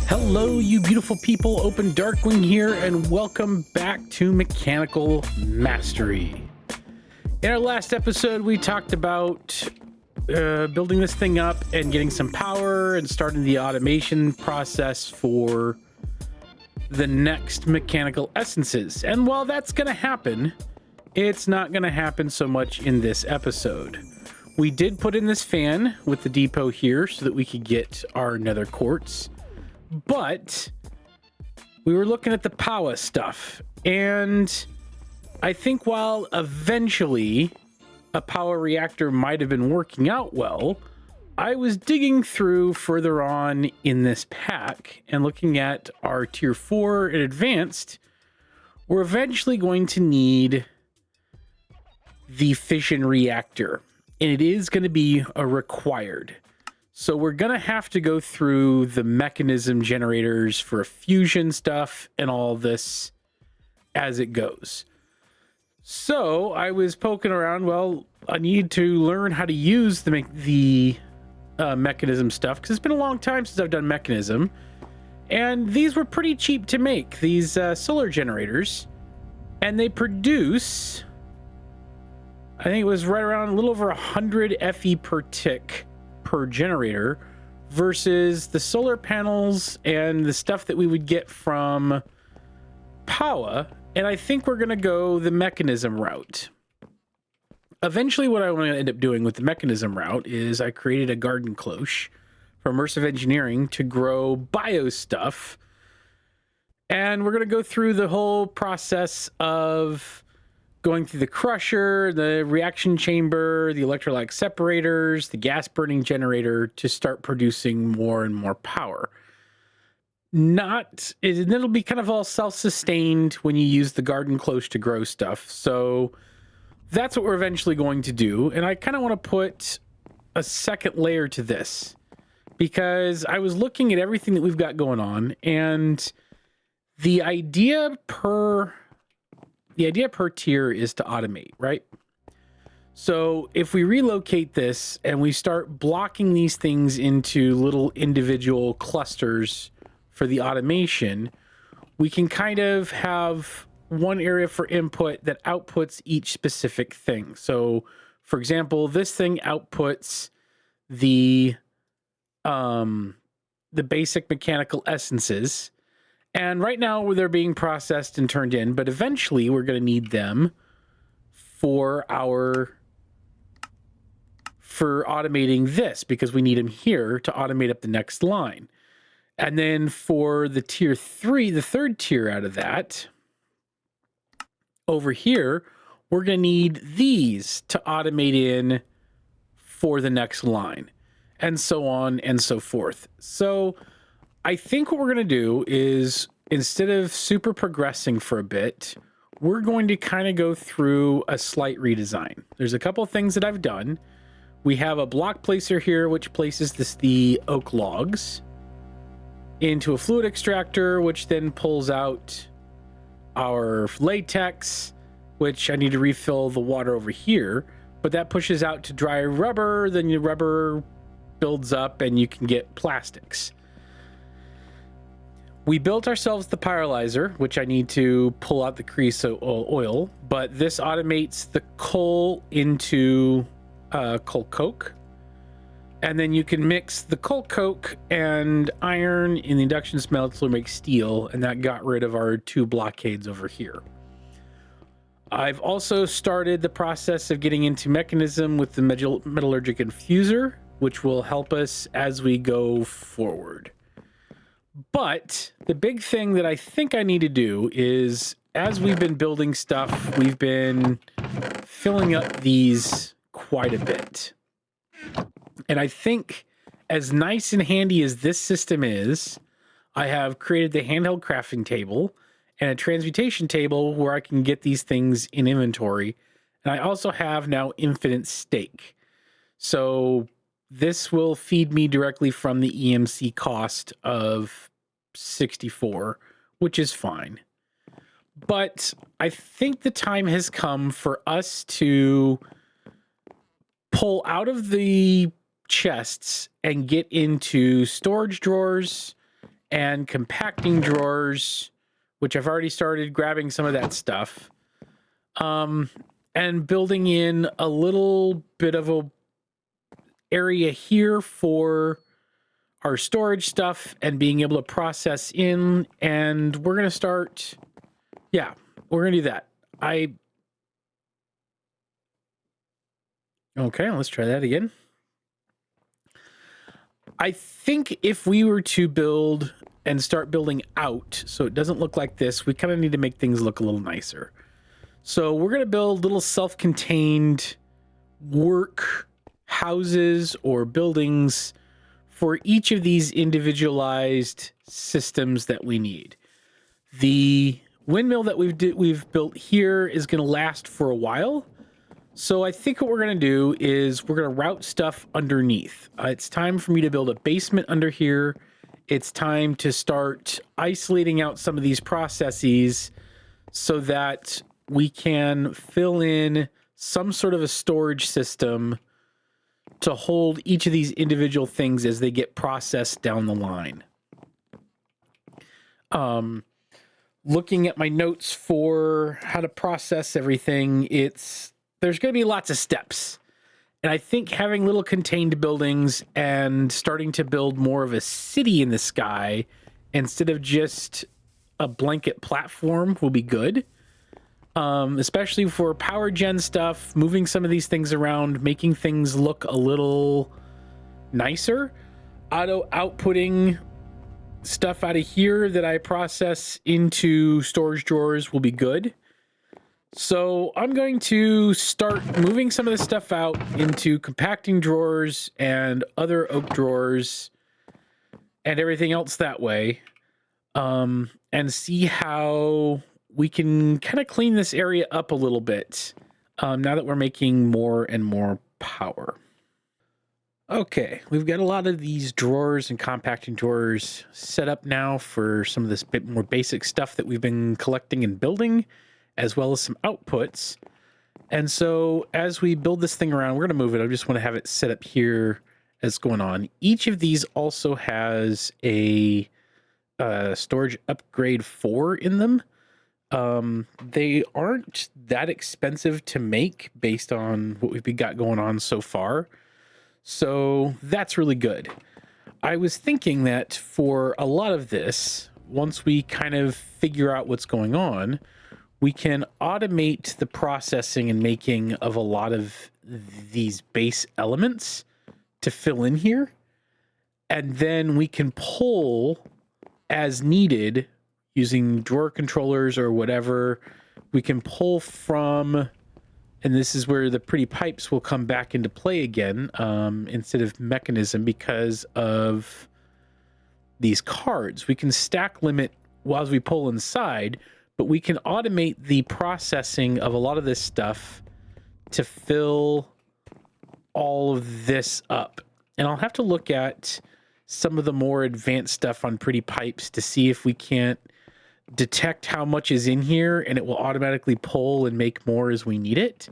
Hello, you beautiful people. OpenDarkwing here, and welcome back to Mechanical Mastery. In our last episode, we talked about building this thing up and getting some power and starting the automation process for the next mechanical essences. And while that's going to happen, it's not going to happen so much in this episode. We did put in this fan with the depot here so that we could get our nether quartz. But we were looking at the power stuff, and I think while eventually a power reactor might have been working out well, I was digging through further on in this pack and looking at our tier 4 and advanced. We're eventually going to need the fission reactor, and it is going to be a required. So we're going to have to go through the mechanism generators for fusion stuff and all this as it goes. So I was poking around. Well, I need to learn how to use the mechanism stuff, because it's been a long time since I've done mechanism. And these were pretty cheap to make, these solar generators. And they produce, I think it was right around a little over 100 FE per tick per generator, versus the solar panels and the stuff that we would get from power. And I think we're going to go the mechanism route. Eventually, what I want to end up doing with the mechanism route is I created a garden cloche for immersive engineering to grow bio stuff. And we're going to go through the whole process of going through the crusher, the reaction chamber, the electrolyte separators, the gas burning generator to start producing more and more power. It'll be kind of all self-sustained when you use the garden cloche to grow stuff. So that's what we're eventually going to do. And I kind of want to put a second layer to this, because I was looking at everything that we've got going on, and the idea per tier is to automate, right? So if we relocate this and we start blocking these things into little individual clusters for the automation, we can kind of have one area for input that outputs each specific thing. So for example, this thing outputs the basic mechanical essences. And right now they're being processed and turned in, but eventually we're going to need them for automating this, because we need them here to automate up the next line. And then for the tier 3, the third tier out of that, over here, we're going to need these to automate in for the next line, and so on and so forth. So I think what we're going to do is, instead of super progressing for a bit, we're going to kind of go through a slight redesign. There's a couple of things that I've done. We have a block placer here, which places the oak logs into a fluid extractor, which then pulls out our latex, which I need to refill the water over here, but that pushes out to dry rubber. Then your rubber builds up and you can get plastics. We built ourselves the pyrolyzer, which I need to pull out the creosote oil, but this automates the coal into coal coke. And then you can mix the coal coke and iron in the induction smelter to make steel, and that got rid of our 2 blockades over here. I've also started the process of getting into mechanism with the metallurgic infuser, which will help us as we go forward. But the big thing that I think I need to do is, as we've been building stuff, we've been filling up these quite a bit. And I think, as nice and handy as this system is, I have created the handheld crafting table and a transmutation table where I can get these things in inventory. And I also have now infinite stake. So this will feed me directly from the EMC cost of 64, which is fine. But I think the time has come for us to pull out of the chests and get into storage drawers and compacting drawers, which I've already started grabbing some of that stuff, and building in a little bit of a area here for our storage stuff and being able to process in. And we're going to start, yeah, we're going to do that. Okay, let's try that again. I think if we were to build and start building out so it doesn't look like this, we kind of need to make things look a little nicer. So we're going to build little self-contained work houses or buildings for each of these individualized systems that we need. The windmill that we've built here is going to last for a while. So I think what we're going to do is we're going to route stuff underneath. It's time for me to build a basement under here. It's time to start isolating out some of these processes so that we can fill in some sort of a storage system to hold each of these individual things as they get processed down the line. Looking at my notes for how to process everything, there's going to be lots of steps. And I think having little contained buildings and starting to build more of a city in the sky instead of just a blanket platform will be good. Especially for power gen stuff, moving some of these things around, making things look a little nicer. Auto outputting stuff out of here that I process into storage drawers will be good. So I'm going to start moving some of this stuff out into compacting drawers and other oak drawers and everything else that way. And see how we can kind of clean this area up a little bit now that we're making more and more power. Okay, we've got a lot of these drawers and compacting drawers set up now for some of this bit more basic stuff that we've been collecting and building, as well as some outputs. And so as we build this thing around, we're going to move it. I just want to have it set up here as going on. Each of these also has a storage upgrade 4 in them. They aren't that expensive to make based on what we've got going on so far. So that's really good. I was thinking that for a lot of this, once we kind of figure out what's going on, we can automate the processing and making of a lot of these base elements to fill in here. And then we can pull as needed using drawer controllers or whatever. We can pull from, and this is where the pretty pipes will come back into play again, instead of mechanism, because of these cards. We can stack limit while we pull inside, but we can automate the processing of a lot of this stuff to fill all of this up. And I'll have to look at some of the more advanced stuff on pretty pipes to see if we can't detect how much is in here and it will automatically pull and make more as we need it.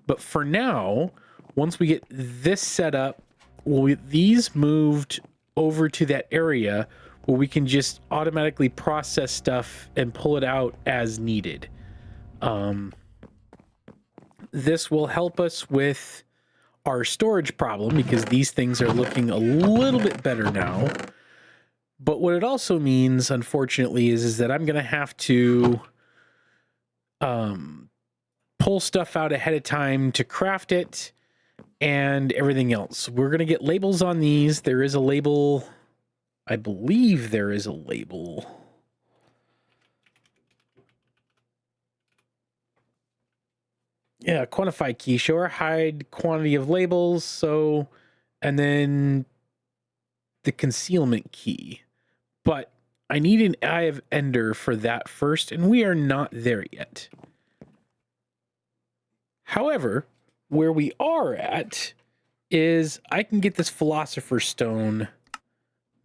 But for now, once we get this set up, we'll get these moved over to that area where we can just automatically process stuff and pull it out as needed. This will help us with our storage problem because these things are looking a little bit better now. But what it also means, unfortunately, is that I'm going to have to pull stuff out ahead of time to craft it and everything else. We're going to get labels on these. There is a label. I believe there is a label. Yeah, quantify key. Show or hide quantity of labels. So, and then the concealment key. But I need an Eye of Ender for that first, and we are not there yet. However, where we are at is I can get this Philosopher's Stone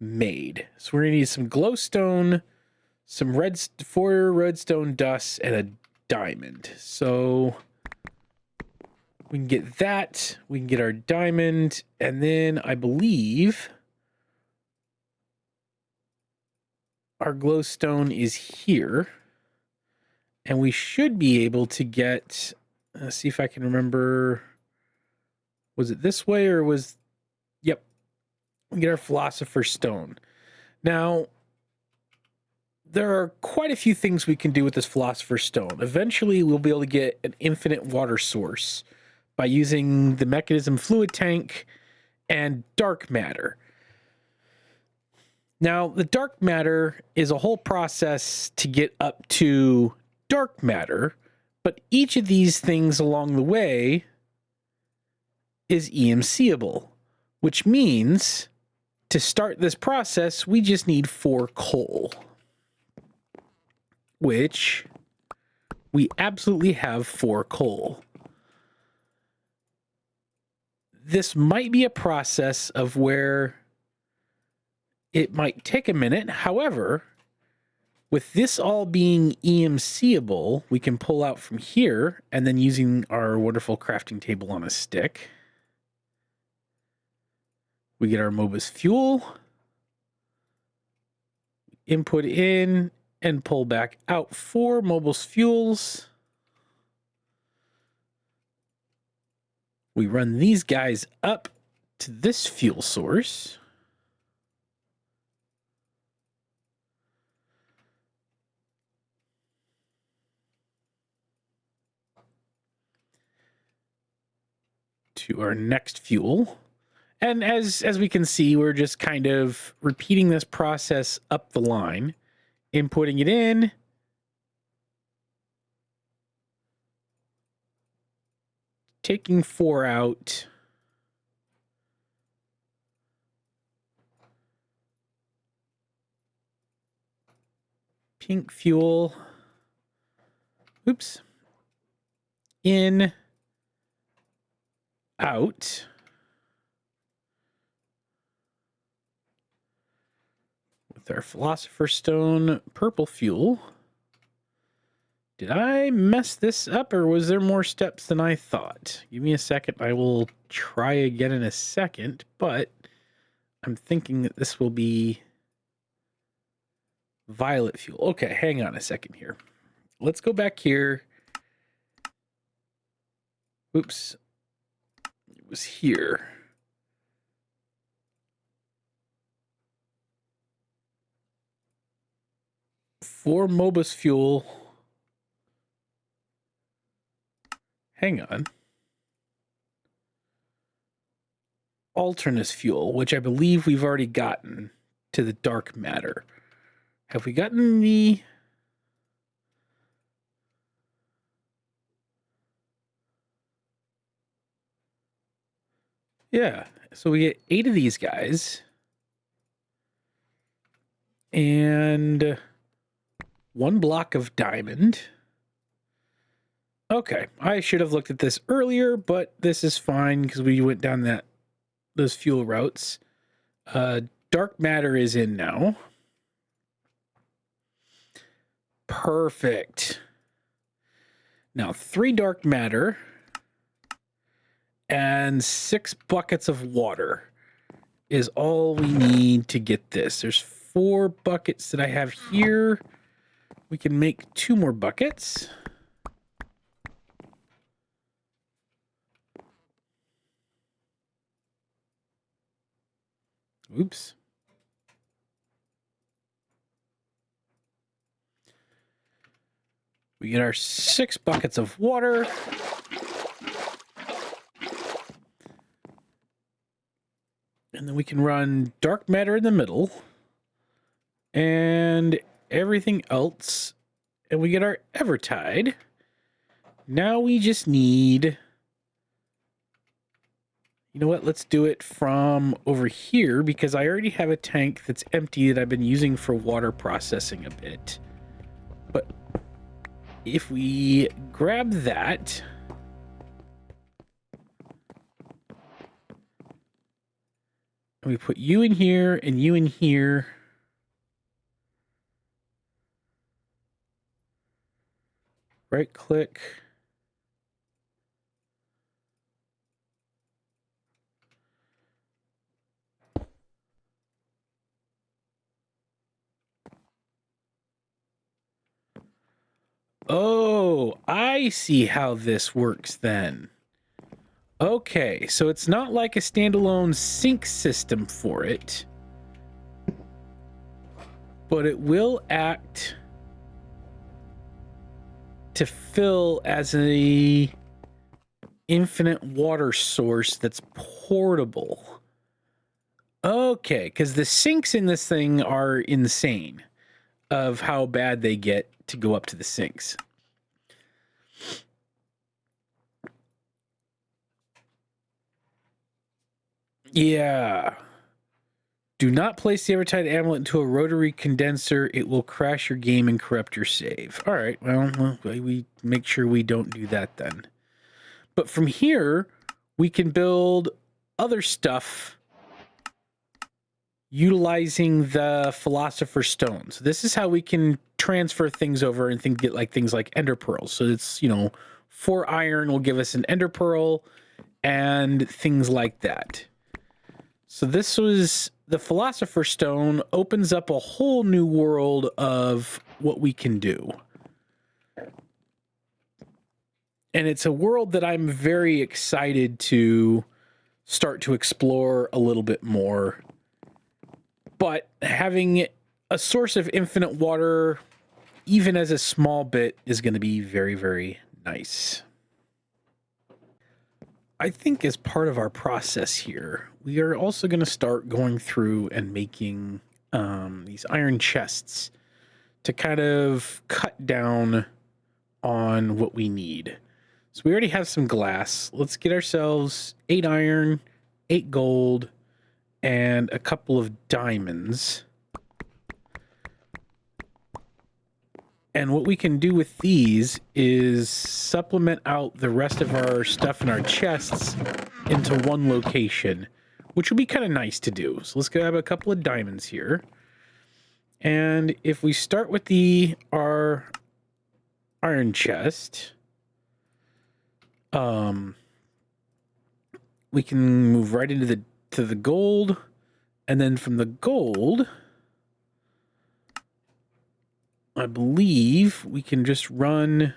made. So we're going to need some glowstone, some four redstone dust and a diamond. So we can get that. We can get our diamond, and then I believe our glowstone is here, and we should be able to get. Let's see if I can remember. Was it this way or was? Yep. We get our philosopher's stone. Now, there are quite a few things we can do with this philosopher's stone. Eventually, we'll be able to get an infinite water source by using the mechanism fluid tank and dark matter. Now, the dark matter is a whole process to get up to dark matter, but each of these things along the way is EMCable, which means to start this process, we just need 4 coal, which we absolutely have 4 coal. This might be a process of where it might take a minute. However, with this all being EMCable, we can pull out from here and then using our wonderful crafting table on a stick, we get our Mobus fuel, input in, and pull back out 4 Mobus fuels. We run these guys up to this fuel source. To our next fuel. And as we can see, we're just kind of repeating this process up the line, inputting it in, taking 4 out, pink fuel, oops, in, out, with our philosopher's stone purple fuel. Did I mess this up, or was there more steps than I thought? Give me a second. I will try again in a second, but I'm thinking that this will be violet fuel. Okay, hang on a second here. Let's go back here. Oops. It was here. For Mobus fuel. Hang on. Alternus fuel, which I believe we've already gotten to the dark matter. Have we gotten the... Yeah, so we get 8 of these guys. And 1 block of diamond. Okay, I should have looked at this earlier, but this is fine because we went down those fuel routes. Dark matter is in now. Perfect. Now 3 dark matter and 6 buckets of water is all we need to get this. There's 4 buckets that I have here. We can make 2 more buckets. Oops. We get our 6 buckets of water. And then we can run dark matter in the middle. And everything else. And we get our Evertide. Now we just need... You know what? Let's do it from over here because I already have a tank that's empty that I've been using for water processing a bit. But if we grab that, and we put you in here and you in here, right click. Oh, I see how this works then. Okay, so it's not like a standalone sink system for it, but it will act to fill as a infinite water source that's portable. Okay, because the sinks in this thing are insane of how bad they get to go up to the sinks. Yeah. Do not place the Evertide amulet into a rotary condenser. It will crash your game and corrupt your save. All right, well, we make sure we don't do that then. But from here, we can build other stuff utilizing the Philosopher's Stone. So this is how we can transfer things over and get like things like Ender Pearls. So it's, 4 iron will give us an Ender Pearl and things like that. So this was the Philosopher's Stone opens up a whole new world of what we can do. And it's a world that I'm very excited to start to explore a little bit more. But having a source of infinite water, even as a small bit, is going to be very, very nice. I think as part of our process here, we are also going to start going through and making these iron chests to kind of cut down on what we need. So we already have some glass. Let's get ourselves 8 iron, 8 gold, and a couple of diamonds. And what we can do with these is supplement out the rest of our stuff in our chests into one location, which will be kind of nice to do. So let's grab a couple of diamonds here. And if we start with our iron chest, we can move right into the gold, and then from the gold, I believe we can just run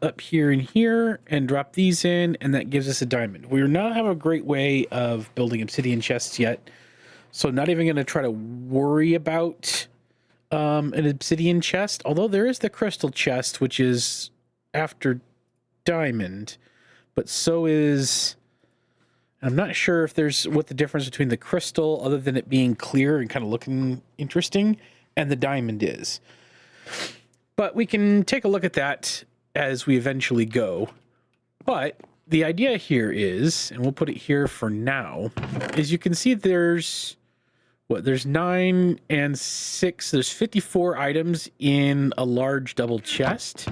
up here and here and drop these in, and that gives us a diamond. We do not have a great way of building obsidian chests yet, so not even going to try to worry about an obsidian chest, although there is the crystal chest, which is after diamond, but so is... I'm not sure if there's what the difference between the crystal, other than it being clear and kind of looking interesting, and the diamond is. But we can take a look at that as we eventually go. But the idea here is, and we'll put it here for now, is you can see there's 9 and 6, there's 54 items in a large double chest.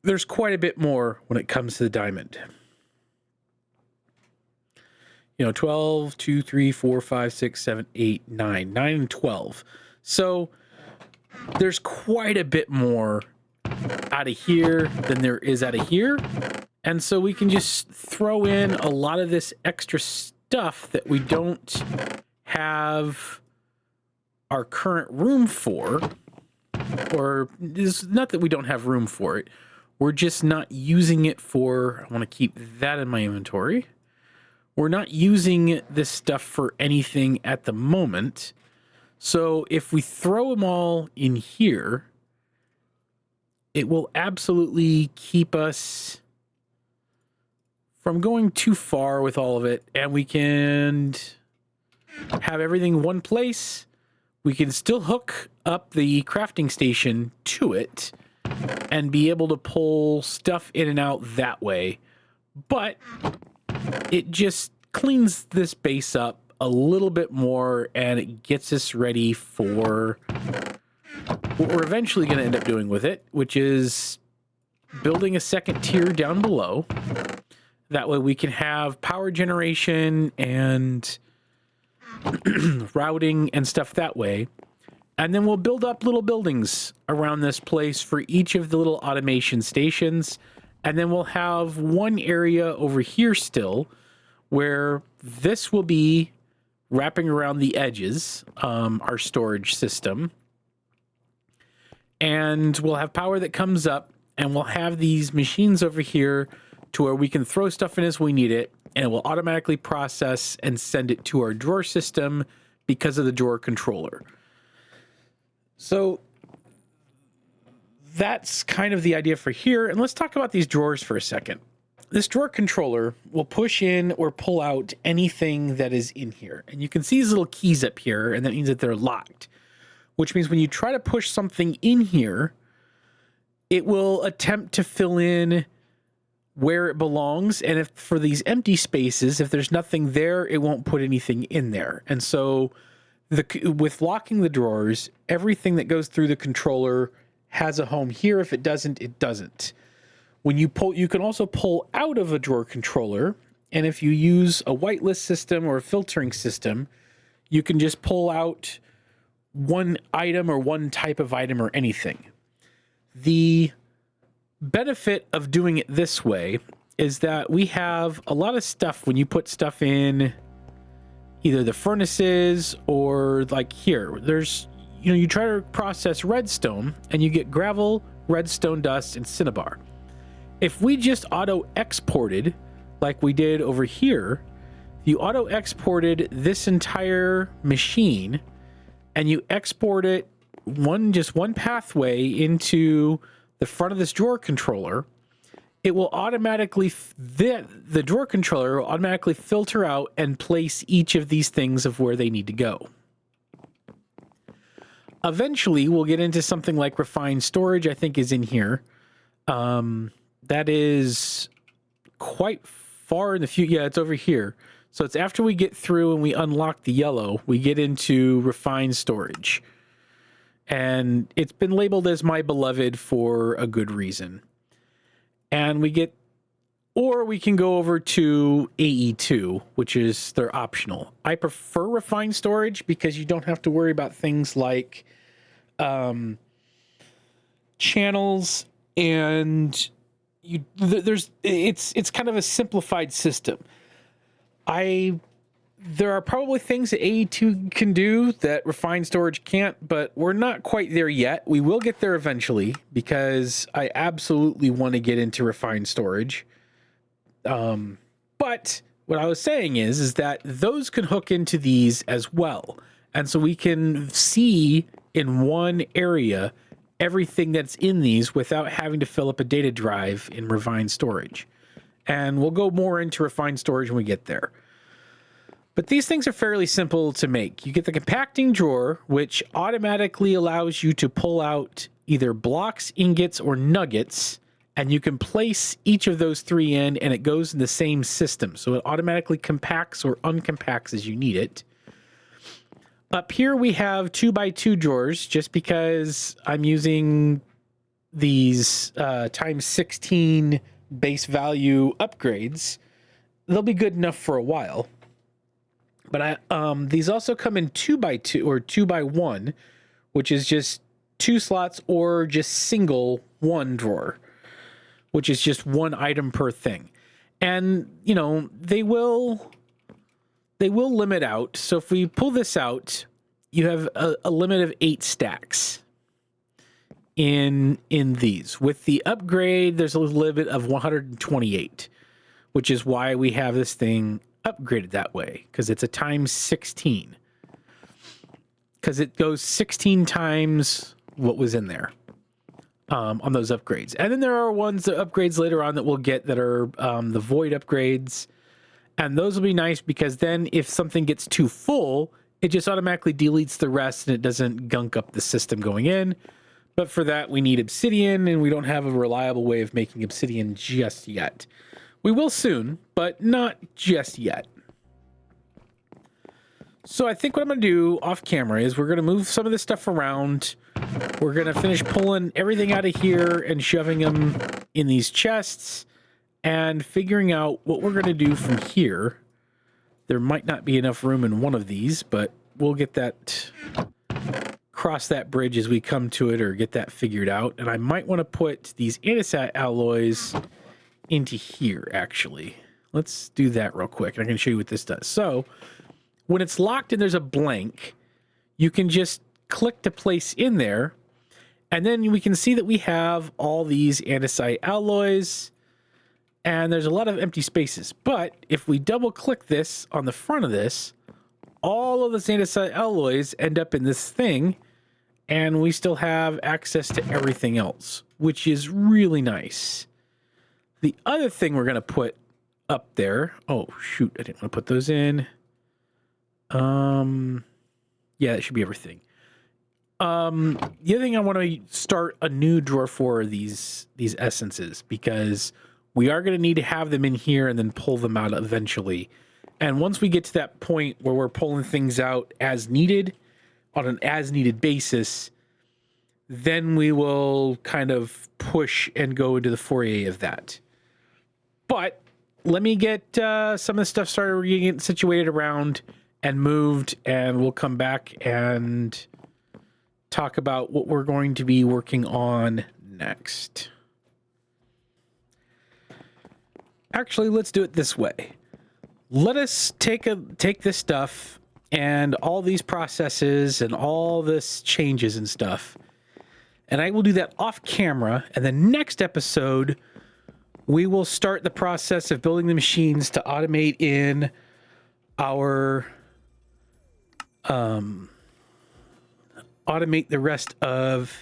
There's quite a bit more when it comes to the diamond. 12, 2, 3, 4, 5, 6, 7, 8, 9. 9 and 12. So there's quite a bit more out of here than there is out of here. And so we can just throw in a lot of this extra stuff that we don't have our current room for. Or it's not that we don't have room for it. We're just not using it for... I want to keep that in my inventory. We're not using this stuff for anything at the moment. So if we throw them all in here, it will absolutely keep us from going too far with all of it. And we can have everything in one place. We can still hook up the crafting station to it and be able to pull stuff in and out that way. But it just cleans this base up a little bit more, and it gets us ready for what we're eventually going to end up doing with it, which is building a second tier down below. That way we can have power generation and routing and stuff that way. And then we'll build up little buildings around this place for each of the little automation stations. And then we'll have one area over here still where this will be wrapping around the edges, our storage system. And we'll have power that comes up, and we'll have these machines over here to where we can throw stuff in as we need it, and it will automatically process and send it to our drawer system because of the drawer controller. So that's kind of the idea for here. And let's talk about these drawers for a second. This drawer controller will push in or pull out anything that is in here. And you can see these little keys up here, and that means that they're locked, which means when you try to push something in here, it will attempt to fill in where it belongs. And if for these empty spaces, if there's nothing there, it won't put anything in there. And so with locking the drawers, everything that goes through the controller has a home here. If it doesn't, it doesn't. When you pull, you can also pull out of a drawer controller. And if you use a whitelist system or a filtering system, you can just pull out one item or one type of item or anything. The benefit of doing it this way is that we have a lot of stuff when you put stuff in either the furnaces or like here, there's, you know, you try to process redstone and you get gravel, redstone dust, and cinnabar. If we just auto exported like we did over here, you auto exported this entire machine and you export it just one pathway into the front of this drawer controller, it will automatically, the drawer controller will automatically filter out and place each of these things of where they need to go. Eventually, we'll get into something like refined storage, I think is in here. That is quite far in the future. Yeah, it's over here. So it's after we get through and we unlock the yellow, we get into refined storage. And it's been labeled as my beloved for a good reason. And we can go over to AE2, which is their optional. I prefer refined storage because you don't have to worry about things like channels, and it's kind of a simplified system. There are probably things that AE2 can do that refined storage can't, but we're not quite there yet. We will get there eventually because I absolutely want to get into refined storage. But what I was saying is that those can hook into these as well. And so we can see in one area everything that's in these without having to fill up a data drive in refined storage. And we'll go more into refined storage when we get there. But these things are fairly simple to make. You get the compacting drawer, which automatically allows you to pull out either blocks, ingots, or nuggets, and you can place each of those three in, and it goes in the same system. So it automatically compacts or uncompacts as you need it. Up here we have 2x2 drawers, just because I'm using these times 16 base value upgrades. They'll be good enough for a while. But these also come in 2x2 or 2x1, which is just 2 slots, or just single 1 drawer, which is just 1 item per thing. And, you know, they will limit out. So if we pull this out, you have a limit of 8 stacks in these. With the upgrade, there's a limit of 128, which is why we have this thing upgraded that way, because it's a times 16, because it goes 16 times what was in there on those upgrades. And then there are the upgrades later on that we'll get that are the void upgrades, and those will be nice because then if something gets too full, it just automatically deletes the rest and it doesn't gunk up the system going in. But for that we need obsidian, and we don't have a reliable way of making obsidian just yet. We will soon, but not just yet. So I think what I'm going to do off camera is we're going to move some of this stuff around. We're going to finish pulling everything out of here and shoving them in these chests and figuring out what we're going to do from here. There might not be enough room in one of these, but we'll get that cross that bridge as we come to it or get that figured out. And I might want to put these andesite alloys into here, actually. Let's do that real quick. And I can show you what this does. So when it's locked and there's a blank, you can just click to place in there. And then we can see that we have all these andesite alloys. And there's a lot of empty spaces. But if we double click this on the front of this, all of the andesite alloys end up in this thing, and we still have access to everything else, which is really nice. The other thing we're going to put up there, oh shoot, I didn't want to put those in. Yeah, that should be everything. The other thing I want to start a new drawer for are these essences, because we are going to need to have them in here and then pull them out eventually. And once we get to that point where we're pulling things out as needed, on an as needed basis, then we will kind of push and go into the foyer of that. But let me get some of the stuff started getting situated around and moved, and we'll come back and talk about what we're going to be working on next. Actually, let's do it this way. Let us take this stuff and all these processes and all this changes and stuff, and I will do that off camera. And the next episode, we will start the process of building the machines to automate in our automate the rest of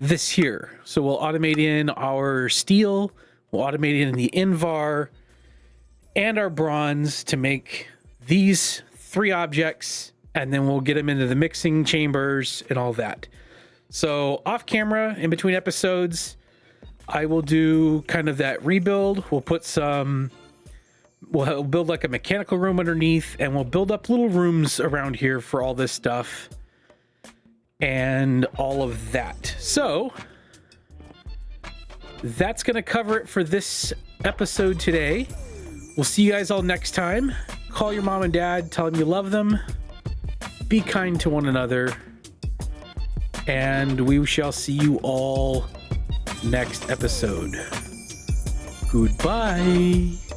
this here. So we'll automate in our steel, we'll automate in the Invar and our bronze to make these 3 objects, and then we'll get them into the mixing chambers and all that. So off camera, in between episodes, I will do kind of that rebuild. We'll build like a mechanical room underneath, and we'll build up little rooms around here for all this stuff and all of that. So that's going to cover it for this episode today. We'll see you guys all next time. Call your mom and dad, tell them you love them. Be kind to one another. And we shall see you all next episode. Goodbye.